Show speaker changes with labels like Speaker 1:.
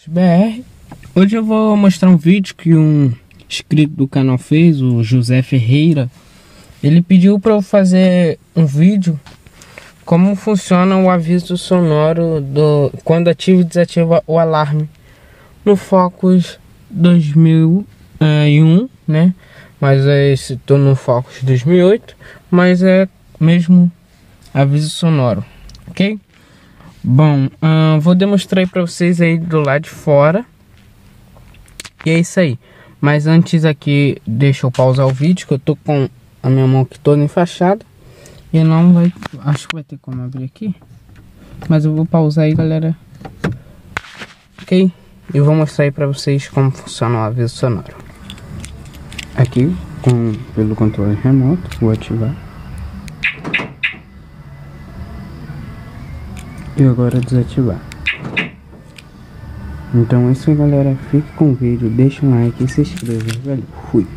Speaker 1: BR. Hoje eu vou mostrar um vídeo que um inscrito do canal fez, o José Ferreira. Ele pediu para eu fazer um vídeo como funciona o aviso sonoro quando ativa e desativa o alarme no Focus 2001, né? Mas estou no Focus 2008, mas é mesmo aviso sonoro, ok? Bom, vou demonstrar para vocês aí do lado de fora. E é isso aí. Mas antes aqui, deixa eu pausar o vídeo, que eu tô com a minha mão aqui toda enfaixada. E não vai... acho que vai ter como abrir aqui. Mas eu vou pausar aí, galera. Ok? E vou mostrar aí para vocês como funciona o aviso sonoro. Aqui, pelo controle remoto, vou ativar. E agora desativar. Então é isso aí, galera. Fique com o vídeo, deixa um like e se inscreva. Valeu, fui!